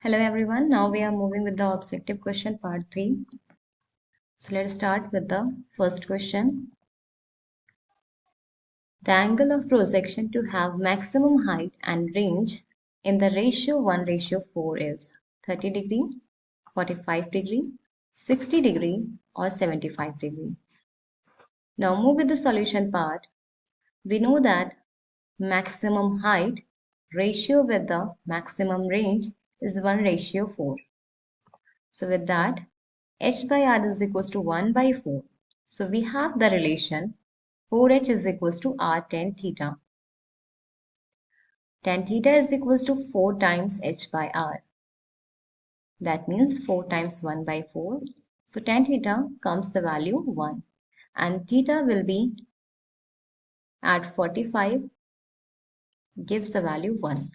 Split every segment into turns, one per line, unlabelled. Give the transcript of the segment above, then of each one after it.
Hello everyone, now we are moving with the objective question part 3. So let's start with the first question. The angle of projection to have maximum height and range in the ratio 1:4 is 30 degree, 45 degree, 60 degree or 75 degree. Now move with the solution part. We know that maximum height ratio with the maximum range is 1:4. So with that, h by r is equals to 1 by 4. So we have the relation 4h is equals to r tan theta. Tan theta is equals to 4 times h by r. That means 4 times 1 by 4. So tan theta comes the value 1. And theta will be at 45 gives the value 1.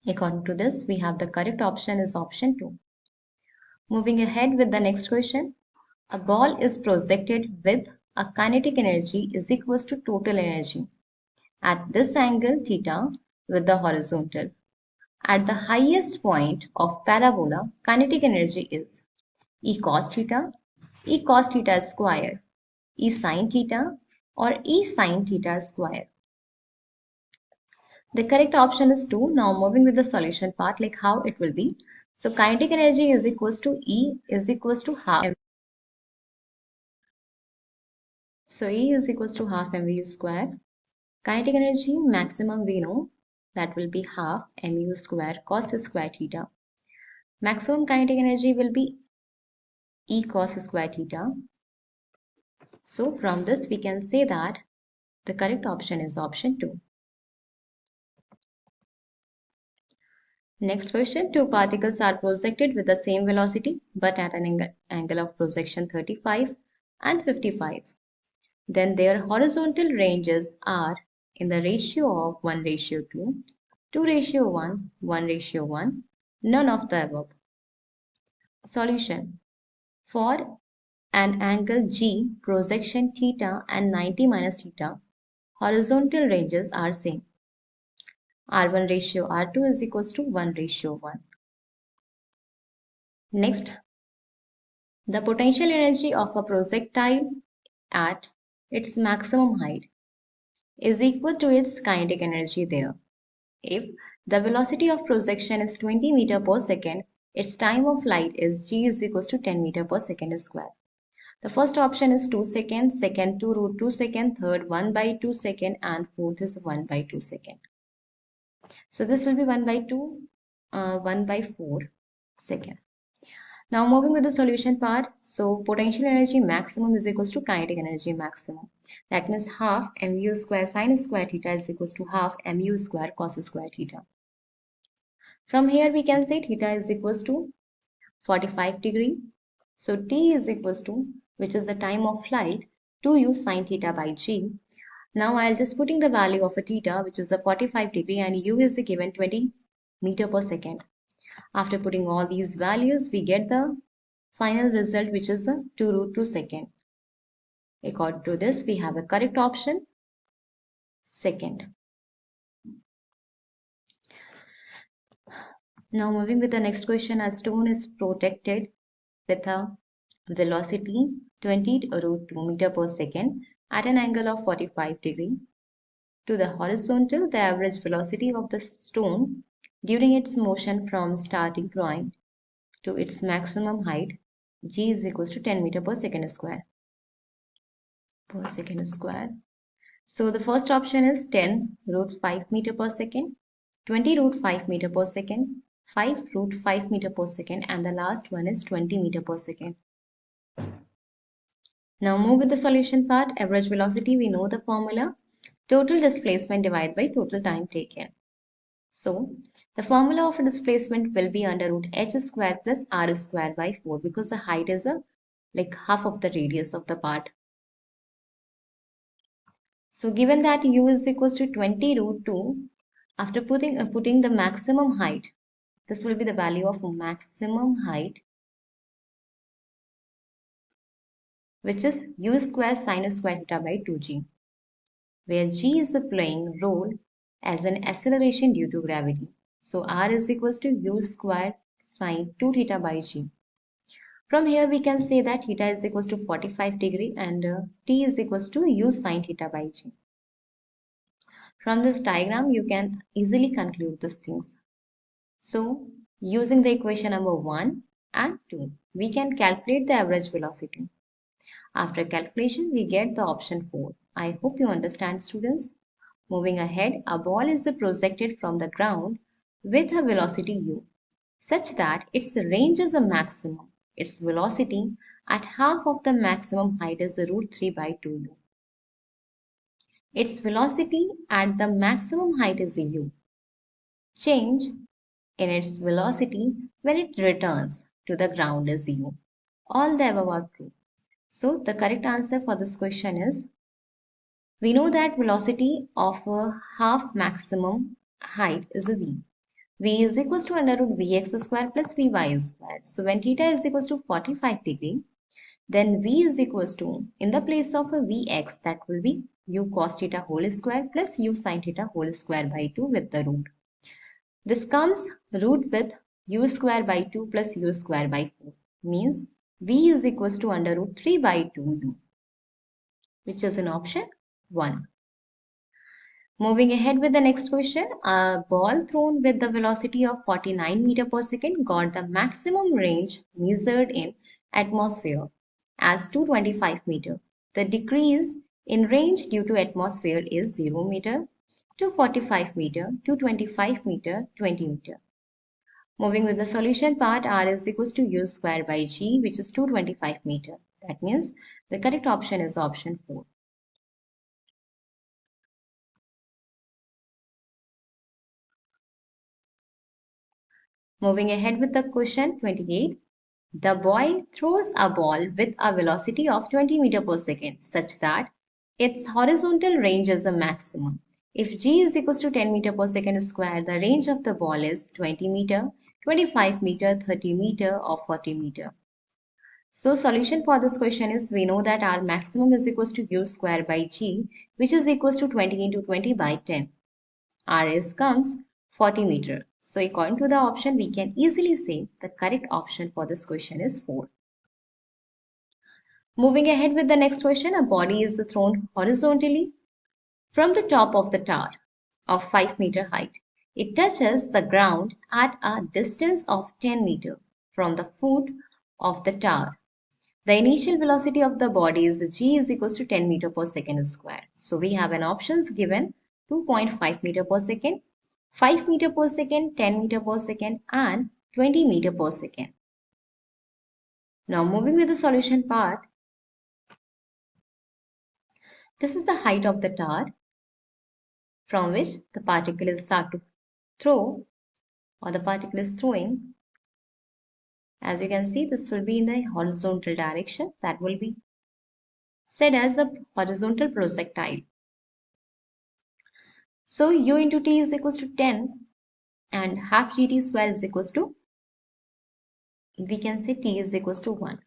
According to this, we have the correct option is option 2. Moving ahead with the next question. A ball is projected with a kinetic energy is equals to total energy at this angle theta with the horizontal. At the highest point of parabola, kinetic energy is E cos theta square, E sin theta or E sin theta square. The correct option is 2. Now moving with the solution part, like how it will be. So kinetic energy is equals to E is equals to half. So E is equals to half mv square. Kinetic energy maximum we know that will be half mu square cos square theta. Maximum kinetic energy will be E cos square theta. So from this we can say that the correct option is option 2. Next question, two particles are projected with the same velocity but at an angle of projection 35 and 55. Then their horizontal ranges are in the ratio of 1:2, 2:1, 1:1, none of the above. Solution. For an angle G, projection theta and 90 minus theta, horizontal ranges are same. R1:R2 is equals to 1:1. Next, the potential energy of a projectile at its maximum height is equal to its kinetic energy there. If the velocity of projection is 20 meter per second, its time of flight is g is equals to 10 meter per second square. The first option is 2 seconds, second 2√2 second, third 1 by 2 second, and fourth is 1 by 2 second. So this will be 1 by 2, 1 by 4 second. Now moving with the solution part. So potential energy maximum is equals to kinetic energy maximum. That means half mu square sin square theta is equals to half mu square cos square theta. From here we can say theta is equals to 45 degree. So t is equals to, which is the time of flight, 2u sin theta by g. Now I'll just putting the value of a theta, which is a 45 degree, and u is given 20 meter per second. After putting all these values, we get the final result, which is a 2√2 second. According to this, we have a correct option, second. Now moving with the next question, a stone is protected with a velocity 20√2 meter per second at an angle of 45 degree. To the horizontal, the average velocity of the stone during its motion from starting point to its maximum height, g is equals to 10 meter per second square. So the first option is 10√5 meter per second, 20√5 meter per second, 5√5 meter per second, and the last one is 20 meter per second. Now move with the solution part. Average velocity, we know the formula. Total displacement divided by total time taken. So the formula of a displacement will be under root h square plus r square by 4, because the height is like half of the radius of the part. So given that u is equals to 20√2, after putting the maximum height, this will be the value of maximum height, which is u square sin square theta by 2g, where g is playing role as an acceleration due to gravity. So r is equals to u square sine 2 theta by g. From here we can say that theta is equals to 45 degree and t is equals to u sine theta by g. From this diagram you can easily conclude these things. So using the equation number 1 and 2, we can calculate the average velocity. After calculation, we get the option 4. I hope you understand, students. Moving ahead, a ball is projected from the ground with a velocity u, such that its range is a maximum. Its velocity at half of the maximum height is root 3 by 2u. Its velocity at the maximum height is u. Change in its velocity when it returns to the ground is u. All the above are true. So the correct answer for this question is, we know that velocity of a half maximum height is a v. V is equals to under root vx square plus vy square. So when theta is equals to 45 degree, then v is equals to, in the place of a vx, that will be u cos theta whole square plus u sin theta whole square by 2 with the root. This comes root with u square by 2 plus u square by 4. Means v is equals to under root 3 by 2u, which is in option 1. Moving ahead with the next question, a ball thrown with the velocity of 49 meter per second got the maximum range measured in atmosphere as 225 meter. The decrease in range due to atmosphere is 0 meter, 245 meter, 225 meter, 20 meter. Moving with the solution part, r is equals to u square by g, which is 225 meter. That means the correct option is option 4. Moving ahead with the question 28. The boy throws a ball with a velocity of 20 meter per second such that its horizontal range is a maximum. If g is equals to 10 meter per second square, the range of the ball is 20 meter, 25 meter, 30 meter or 40 meter. So solution for this question is, we know that our maximum is equals to u square by g, which is equals to 20 into 20 by 10. R is comes 40 meter. So according to the option, we can easily say the correct option for this question is 4. Moving ahead with the next question, a body is thrown horizontally from the top of the tower of 5 meter height. It touches the ground at a distance of 10 meter from the foot of the tower. The initial velocity of the body is g is equals to 10 meter per second square. So we have an options given 2.5 meter per second, 5 meter per second, 10 meter per second and 20 meter per second. Now moving with the solution part, this is the height of the tower from which the particle is start to throw, or the particle is throwing. As you can see, this will be in the horizontal direction. That will be said as a horizontal projectile. So u into t is equals to 10 and half gt square is equals to, we can say t is equals to 1.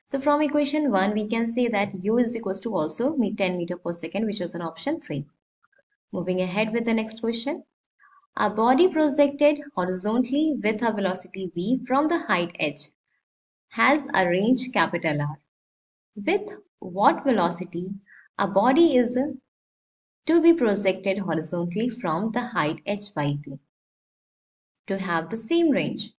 So from equation 1, we can say that u is equals to also 10 meter per second, which is an option 3. Moving ahead with the next question. A body projected horizontally with a velocity v from the height h has a range capital R. With what velocity a body is to be projected horizontally from the height h by 2 to have the same range?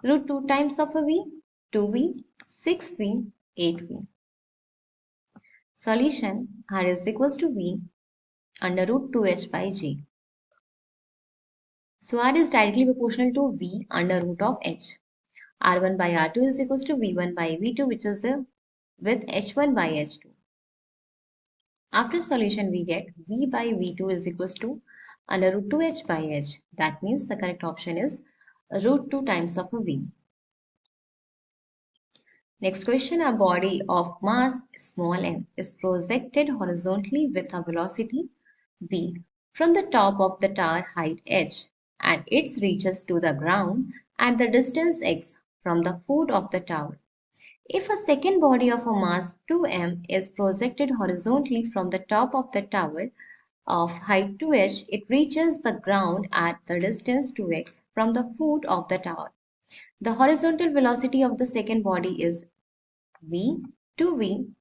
Root 2 times of a v, 2v, 6v, 8v. Solution, r is equals to v under root 2h by g. So r is directly proportional to v under root of h. r1 by r2 is equals to v1 by v2, which is with h1 by h2. After solution, we get v by v2 is equals to under root 2h by h. That means the correct option is root 2 times of a v. Next question, a body of mass small m is projected horizontally with a velocity v from the top of the tower height h, and it reaches to the ground at the distance x from the foot of the tower. If a second body of a mass 2m is projected horizontally from the top of the tower of height 2h, it reaches the ground at the distance 2x from the foot of the tower. The horizontal velocity of the second body is v 2v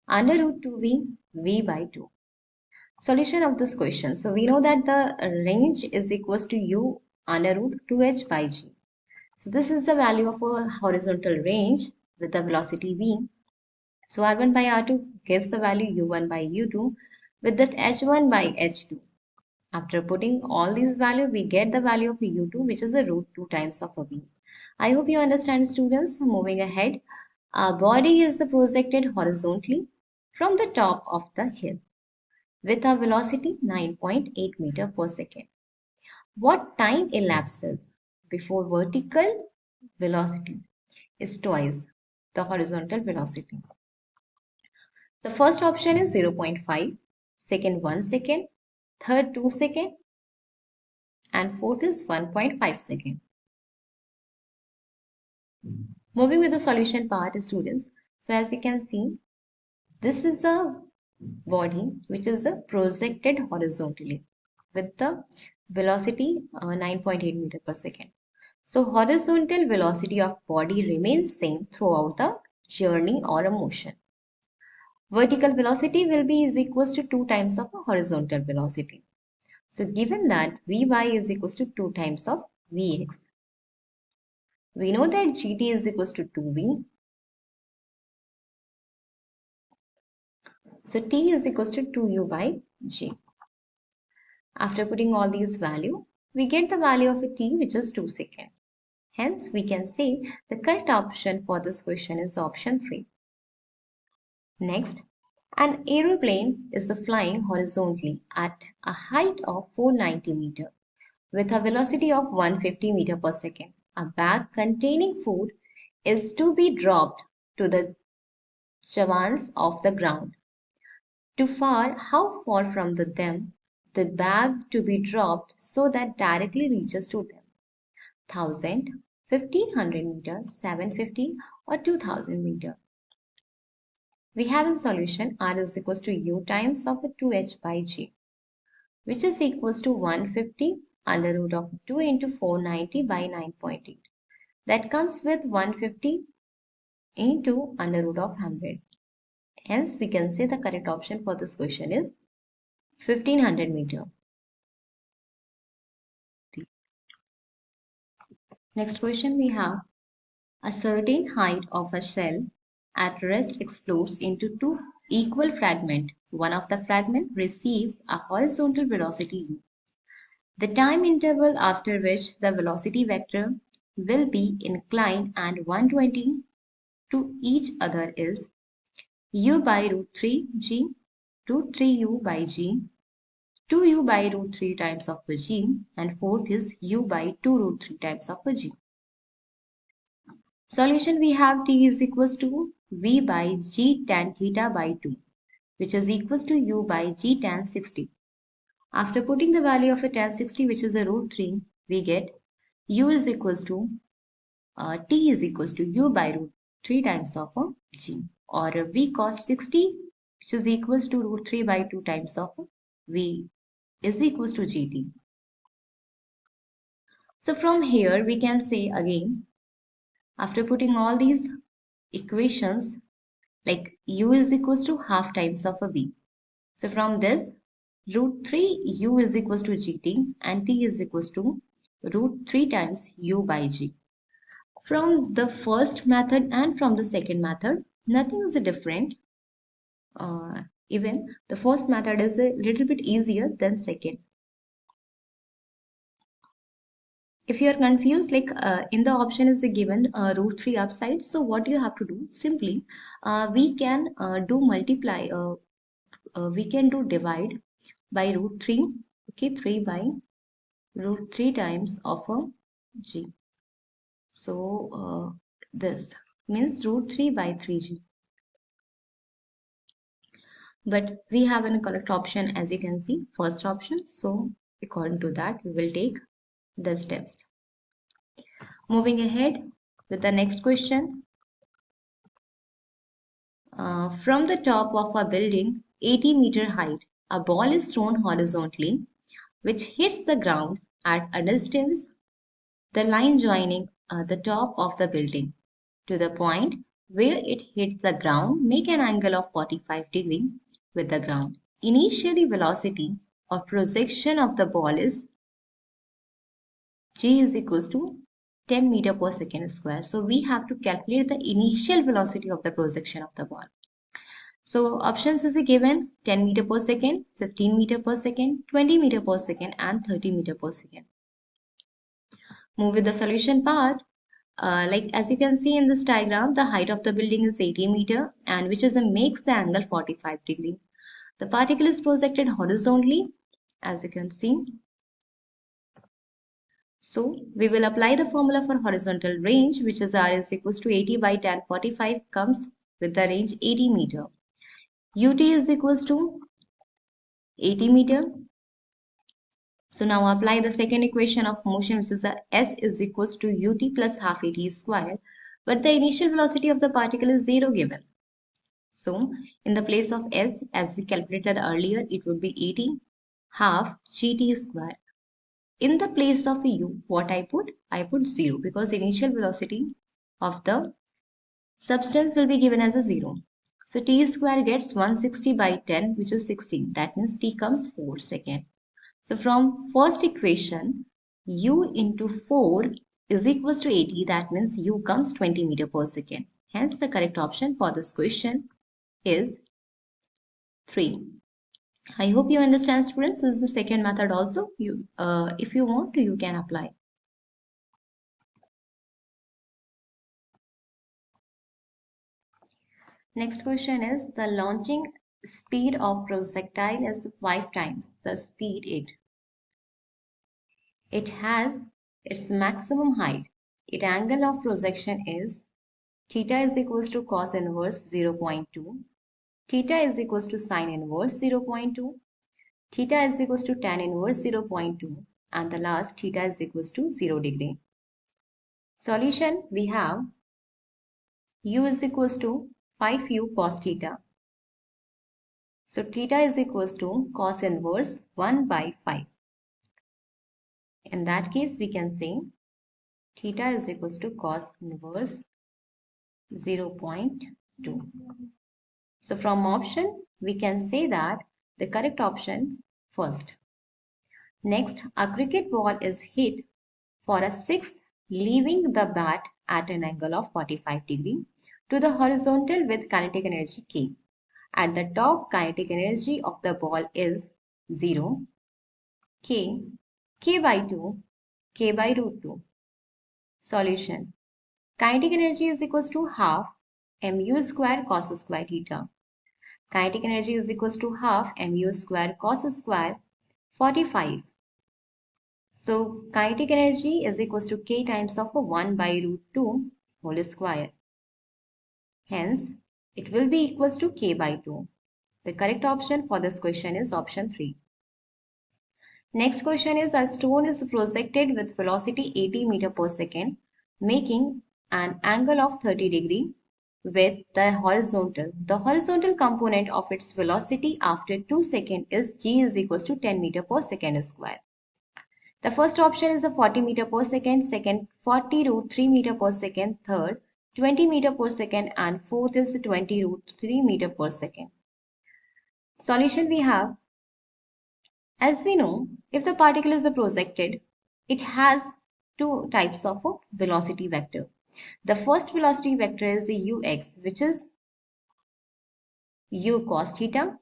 under root 2v v by 2. Solution of this question. So we know that the range is equals to u under root 2h by g. So this is the value of a horizontal range with the velocity v. So r1 by r2 gives the value u1 by u2 with that h1 by h2. After putting all these values, we get the value of u2, which is the root 2 times of a v. I hope you understand, students. Moving ahead, our body is projected horizontally from the top of the hill with a velocity 9.8 meter per second. What time elapses before vertical velocity is twice the horizontal velocity? The first option is 0.5, second 1 second, third 2 second, and fourth is 1.5 second. Moving with the solution part, students. So as you can see, this is a body which is projected horizontally with the velocity 9.8 meter per second. So horizontal velocity of body remains same throughout the journey or a motion. Vertical velocity will be is equals to 2 times of a horizontal velocity. So given that Vy is equals to 2 times of Vx, we know that Gt is equals to 2V. So T is equals to 2U by G. After putting all these values, we get the value of a T, which is 2 seconds. Hence, we can say the correct option for this question is option 3. Next, an aeroplane is flying horizontally at a height of 490 meter with a velocity of 150 meter per second. A bag containing food is to be dropped to the javans of the ground. How far from them the bag to be dropped so that directly reaches to them? 1000, 1500 meter, 750 or 2000 meter. We have in solution r is equals to u times of 2h by g, which is equals to 150 under root of 2 into 490 by 9.8. That comes with 150 into under root of 100. Hence, we can say the correct option for this question is 1500 meter. Next question we have, a certain height of a shell at rest explodes into two equal fragments. One of the fragments receives a horizontal velocity u. The time interval after which the velocity vector will be inclined and 120 to each other is u by root 3 g, root 3u by g, 2u by root 3 times of g, and fourth is u by 2 root 3 times of g. Solution, we have t is equals to v by g tan theta by 2, which is equals to u by g tan 60. After putting the value of a tan 60, which is a root 3, we get u is equals to t is equals to u by root 3 times of g, or v cos 60, which is equals to root 3 by 2 times of v is equals to gt. So from here we can say again, after putting all these equations, like u is equals to half times of a v. So from this, root 3 u is equals to gt and t is equals to root 3 times u by g. From the first method and from the second method, nothing is different. Even the first method is a little bit easier than second. If you are confused, like in the option is given root 3 upside, so what you have to do, simply we can do multiply, we can do divide by root 3, okay, 3 by root 3 times of a g. So this means root 3 by 3g. But we have a correct option, as you can see, first option. So according to that, we will take the steps. Moving ahead with the next question. From the top of a building 80 meter height, A ball is thrown horizontally, which hits the ground at a distance, the line joining the top of the building to the point where it hits the ground, make an angle of 45 degree with the ground. Initially, velocity of projection of the ball is g is equals to 10 meter per second square. So we have to calculate the initial velocity of the projection of the ball. So options is given 10 meter per second, 15 meter per second, 20 meter per second and 30 meter per second. Move with the solution part. Like as you can see in this diagram, the height of the building is 80 meter and which is makes the angle 45 degree. The particle is projected horizontally as you can see. So we will apply the formula for horizontal range, which is R is equals to 80 by tan 45 comes with the range 80 meter. UT is equals to 80 meter. So now apply the second equation of motion, which is the S is equals to UT plus half AT square. But the initial velocity of the particle is 0 given. So in the place of S, as we calculated earlier, it would be 80 half GT square. In the place of U, what I put? I put 0 because initial velocity of the substance will be given as a 0. So T square gets 160 by 10, which is 16. That means T comes 4 second. So from first equation, U into 4 is equals to 80. That means U comes 20 meter per second. Hence the correct option for this question is 3. I hope you understand, students. This is the second method also. If you want to, you can apply. Next question is the launching speed of projectile is 5 times the speed it has its maximum height. Its angle of projection is theta is equals to cos inverse 0.2, theta is equals to sin inverse 0.2, theta is equals to tan inverse 0.2 and the last theta is equals to 0 degree. Solution we have u is equals to 5u cos theta. So theta is equals to cos inverse 1 by 5. In that case, we can say theta is equals to cos inverse 0.2. So from option, we can say that the correct option first. Next, a cricket ball is hit for a 6, leaving the bat at an angle of 45 degree to the horizontal with kinetic energy K. At the top, kinetic energy of the ball is 0, K, K by 2, K by root 2. Solution. Kinetic energy is equals to half mu square cos square theta. Kinetic energy is equals to half mu square cos square 45. So kinetic energy is equals to K times of 1 by root 2 whole square. Hence, it will be equals to K by 2. The correct option for this question is option 3. Next question is a stone is projected with velocity 80 meter per second, making an angle of 30 degree with the horizontal. The horizontal component of its velocity after 2 seconds is g is equals to 10 meter per second square. The first option is a 40 meter per second, second 40 root 3 meter per second, third 20 meter per second and fourth is 20 root 3 meter per second. Solution we have. As we know, if the particle is projected, it has two types of velocity vector. The first velocity vector is ux, which is u cos theta.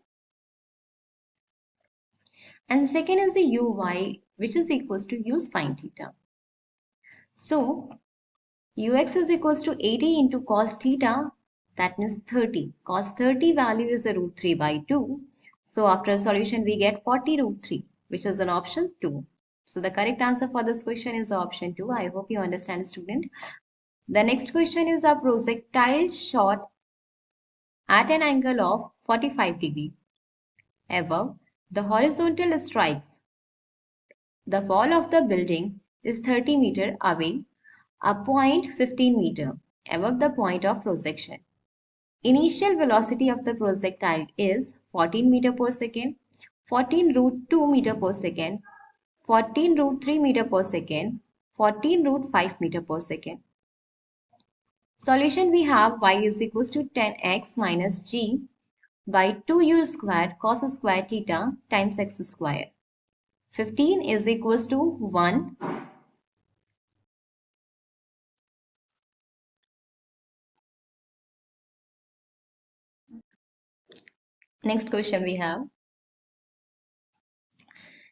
And second is uy, which is equals to u sin theta. So, ux is equals to 80 into cos theta, that means 30. Cos 30 value is a root 3 by 2. So after a solution, we get 40 root 3, which is an option 2. So the correct answer for this question is option 2. I hope you understand, student. The next question is a projectile shot at an angle of 45 degree. Above, the horizontal strikes. The wall of the building is 30 meter away, a point 15 meter above the point of projection. Initial velocity of the projectile is 14 meter per second. 14 root 2 meter per second, 14 root 3 meter per second, 14 root 5 meter per second. Solution, we have y is equals to 10x minus g by 2u squared cos square theta times x square. 15 is equals to 1. Next question we have.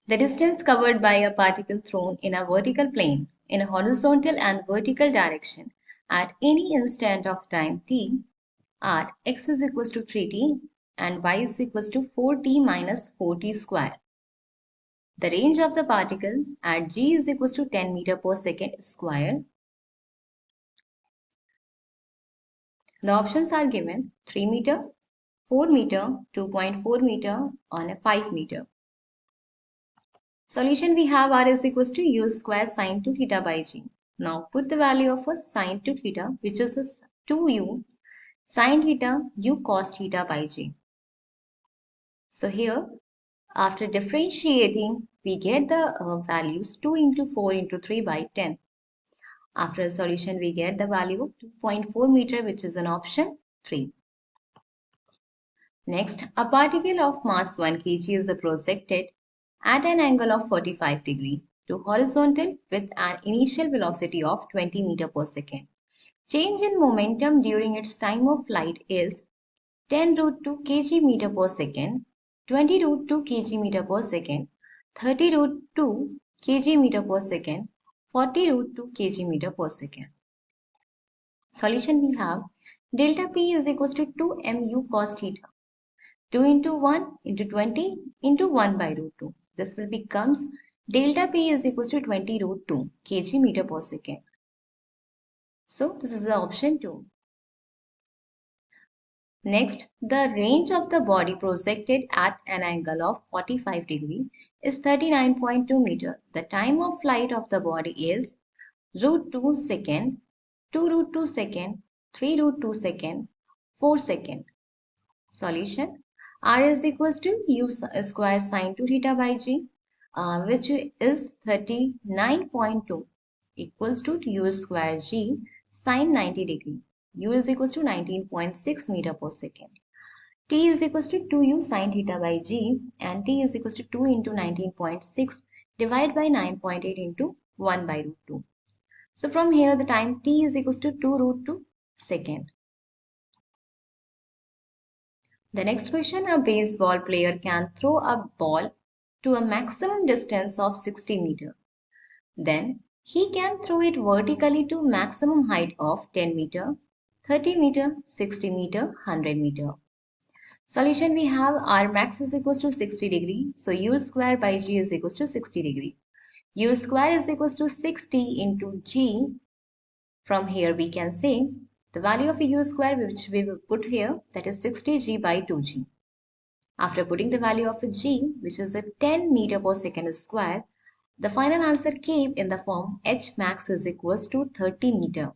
The distance covered by a particle thrown in a vertical plane in a horizontal and vertical direction at any instant of time t are x is equals to 3t and y is equals to 4t minus 4t square. The range of the particle at g is equals to 10 meter per second square. The options are given 3 meter, 4 meter, 2.4 meter on a 5 meter. Solution, we have r is equals to u square sine 2 theta by g. Now put the value of a sine 2 theta, which is 2u sine theta u cos theta by g. So here, after differentiating, we get the values 2 into 4 into 3 by 10. After a solution, we get the value of 2.4 meter, which is an option 3. Next, a particle of mass 1 kg is projected at an angle of 45 degree to horizontal with an initial velocity of 20 meter per second. Change in momentum during its time of flight is 10 root 2 kg meter per second, 20 root 2 kg meter per second, 30 root 2 kg meter per second, 40 root 2 kg meter per second. Solution, we have delta P is equals to 2 mu cos theta. 2 into 1 into 20 into 1 by root 2. This will becomes delta P is equals to 20 root 2 kg meter per second. So this is the option 2. Next, the range of the body projected at an angle of 45 degree is 39.2 meter. The time of flight of the body is root 2 second, 2 root 2 second, 3 root 2 second, 4 second. Solution, r is equals to u square sine 2 theta by g, which is 39.2 equals to u square g sine 90 degree. U is equals to 19.6 meter per second. T is equals to 2u sine theta by g and t is equals to 2 into 19.6 divided by 9.8 into 1 by root 2. So from here the time t is equals to 2 root 2 second. The next question, a baseball player can throw a ball to a maximum distance of 60 meter. Then he can throw it vertically to maximum height of 10 meter, 30 meter, 60 meter, 100 meter. Solution, we have r max is equals to 60 degree. So u square by g is equals to 60 degree. U square is equals to 60 into g. From here we can say the value of u square which we will put here, that is 60g by 2g. After putting the value of g, which is a 10 meter per second square, the final answer came in the form h max is equals to 30 meter.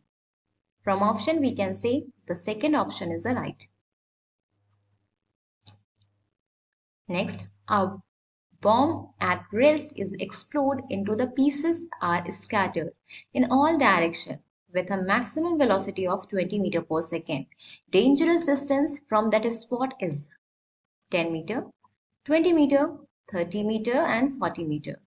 From option we can say the second option is the right. Next, a bomb at rest is exploded into the pieces are scattered in all directions with a maximum velocity of 20 meter per second. Dangerous distance from that spot is 10 meter, 20 meter, 30 meter and 40 meter.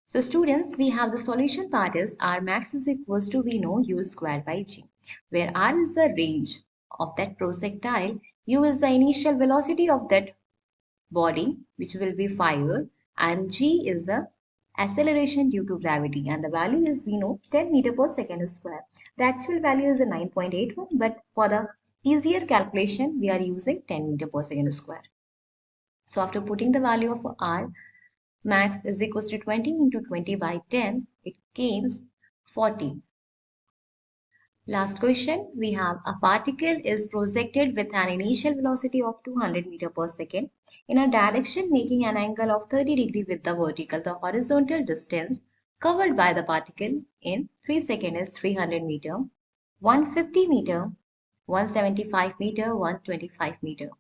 So students, we have the solution part is r max is equals to we know u square by g, where r is the range of that projectile, u is the initial velocity of that body which will be fired, and g is the acceleration due to gravity, and the value is we know 10 meter per second square. The actual value is a 9.81, but for the easier calculation we are using 10 meter per second square. So after putting the value of r max is equals to 20 into 20 by 10, it came 40. Last question, we have a particle is projected with an initial velocity of 200 meter per second in a direction making an angle of 30 degree with the vertical. The horizontal distance covered by the particle in 3 seconds is 300 meter, 150 meter, 175 meter, 125 meter.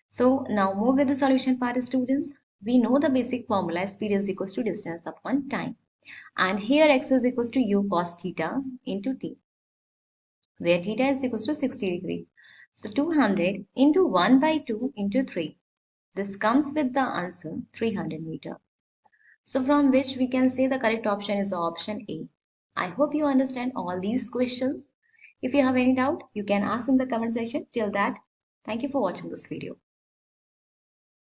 So now move with the solution part, students. We know the basic formula, speed is equals to distance upon time. And here x is equals to u cos theta into t, where theta is equals to 60 degree. So 200 into 1 by 2 into 3. This comes with the answer 300 meter. So from which we can say the correct option is the option A. I hope you understand all these questions. If you have any doubt, you can ask in the comment section. Till that, thank you for watching this video.